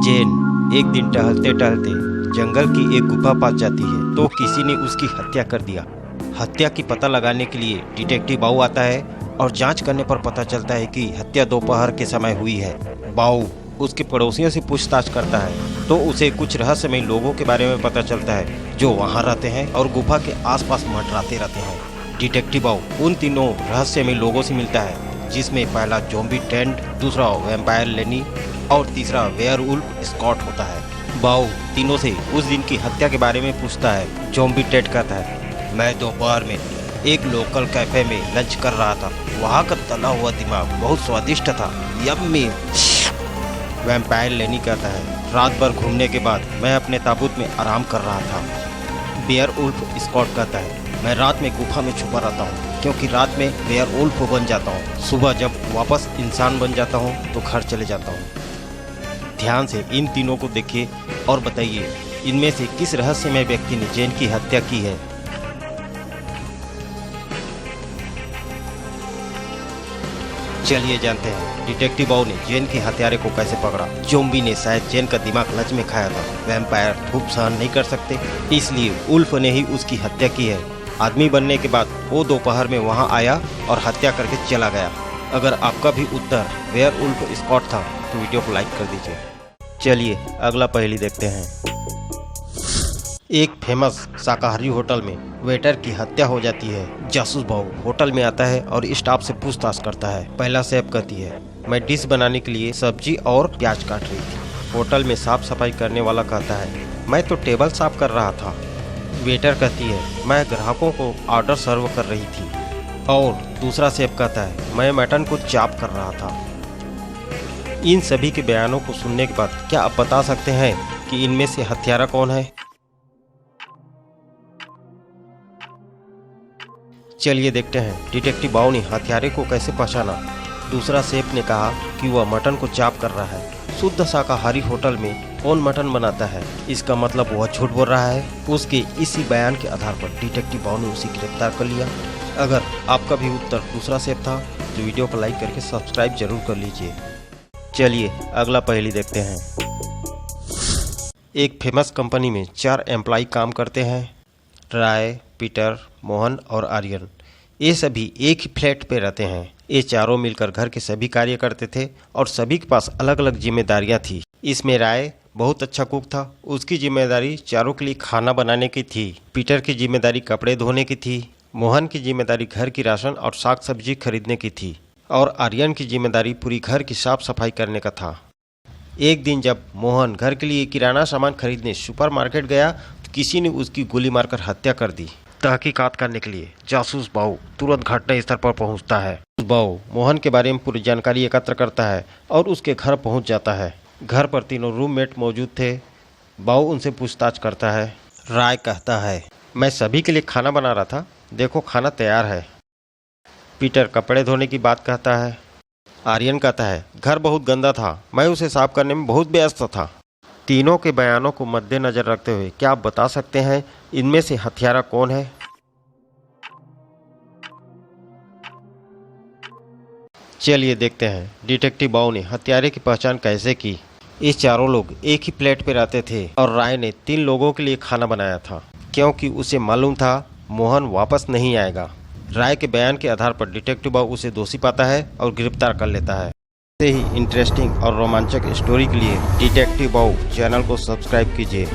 जेन एक दिन टहलते टहलते जंगल की एक गुफा पास जाती है तो किसी ने उसकी हत्या कर दिया। हत्या की पता लगाने के लिए डिटेक्टिव बाऊ आता है और जांच करने पर पता चलता है कि हत्या दोपहर के समय हुई है। बाऊ उसके पड़ोसियों से पूछताछ करता है तो उसे कुछ रहस्यमय लोगों के बारे में पता चलता है जो वहां रहते हैं और गुफा के आसपास मंडराते रहते हैं। डिटेक्टिव बाऊ उन तीनों रहस्यमय लोगों से मिलता है, जिसमें पहला ज़ॉम्बी टेंट, दूसरा वैम्पायर लेनी और तीसरा वेयरवुल्फ स्कॉट होता है। बाऊ तीनों से उस दिन की हत्या के बारे में पूछता है। ज़ॉम्बी टेंट कहता है, मैं दोपहर में एक लोकल कैफे में लंच कर रहा था, वहाँ का तला हुआ दिमाग बहुत स्वादिष्ट था, यम्मी। वैम्पायर लेनी कहता है, रात भर घूमने के बाद मैं अपने ताबूत में आराम कर रहा था। वेयरवुल्फ स्कॉट कहता है, मैं रात में गुफा में छुपा रहता हूँ क्योंकि रात में वेयरवुल्फ बन जाता हूँ, सुबह जब वापस इंसान बन जाता हूँ तो घर चले जाता हूँ। ध्यान से इन तीनों को देखिए और बताइए इनमें से किस रहस्यमय व्यक्ति ने जेन की हत्या की है। चलिए जानते हैं डिटेक्टिव बाऊ ने जेन के हत्यारे को कैसे पकड़ा। ज़ॉम्बी ने शायद जेन का दिमाग लंच में खाया था। वैम्पायर धूप सहन नहीं कर सकते, इसलिए उल्फ ने ही उसकी हत्या की है। आदमी बनने के बाद वो दोपहर में वहां आया और हत्या करके चला गया। अगर आपका भी उत्तर वेयरवुल्फ स्कॉट था तो वीडियो को लाइक कर दीजिए। चलिए अगला पहेली देखते हैं। एक फेमस शाकाहारी होटल में वेटर की हत्या हो जाती है। जासूस बाऊ होटल में आता है और स्टाफ से पूछताछ करता है। पहला शेफ कहती है, मैं डिश बनाने के लिए सब्जी और प्याज काट रही थी। होटल में साफ सफाई करने वाला कहता है, मैं तो टेबल साफ कर रहा था। वेटर कहती है, मैं ग्राहकों को ऑर्डर सर्व कर रही थी। और दूसरा शेफ कहता है, मैं मटन को चॉप कर रहा था। इन सभी के बयानों को सुनने के बाद क्या आप बता सकते हैं कि इनमें से हत्यारा कौन है? चलिए देखते हैं डिटेक्टिव बाऊ ने हत्यारे को कैसे पहचाना। दूसरा शेफ ने कहा कि वह मटन को चॉप कर रहा है। शुद्ध शाकाहारी होटल में कौन मटन बनाता है? इसका मतलब वह झूठ बोल रहा है। उसके इसी बयान के आधार पर डिटेक्टिव बाऊ ने उसे गिरफ्तार कर लिया। अगर आपका भी उत्तर दूसरा शेफ था तो वीडियो को लाइक करके सब्सक्राइब जरूर कर लीजिए। चलिए अगला पहेली देखते हैं। एक फेमस कंपनी में 4 एम्प्लॉय काम करते हैं, राय, पीटर, मोहन और आर्यन। ये सभी एक ही फ्लैट पे रहते हैं। ये चारों मिलकर घर के सभी कार्य करते थे और सभी के पास अलग अलग जिम्मेदारियां थी। इसमें राय बहुत अच्छा कुक था, उसकी जिम्मेदारी चारों के लिए खाना बनाने की थी। पीटर की जिम्मेदारी कपड़े धोने की थी। मोहन की जिम्मेदारी घर की राशन और साग सब्जी खरीदने की थी और आर्यन की जिम्मेदारी पूरी घर की साफ सफाई करने का था। एक दिन जब मोहन घर के लिए किराना सामान खरीदने सुपरमार्केट गया तो किसी ने उसकी गोली मारकर हत्या कर दी। तहकीकात करने के लिए जासूस बाऊ तुरंत घटना स्थल पर पहुंचता है। बाऊ मोहन के बारे में पूरी जानकारी एकत्र करता है और उसके घर पहुंच जाता है। घर पर तीनों रूममेट मौजूद थे। बाऊ उनसे पूछताछ करता है। राय कहता है, मैं सभी के लिए खाना बना रहा था, देखो खाना तैयार है। पीटर कपड़े धोने की बात कहता है। आर्यन कहता है, घर बहुत गंदा था, मैं उसे साफ करने में बहुत व्यस्त था। तीनों के बयानों को मद्देनजर रखते हुए क्या आप बता सकते हैं इनमें से हत्यारा कौन है? चलिए देखते हैं डिटेक्टिव बाऊ ने हत्यारे की पहचान कैसे की। ये चारों लोग एक ही प्लेट पे रहते थे और राय ने 3 लोगों के लिए खाना बनाया था क्योंकि उसे मालूम था मोहन वापस नहीं आएगा। राय के बयान के आधार पर डिटेक्टिव बाऊ उसे दोषी पाता है और गिरफ्तार कर लेता है। ऐसे ही इंटरेस्टिंग और रोमांचक स्टोरी के लिए डिटेक्टिव बाऊ चैनल को सब्सक्राइब कीजिए।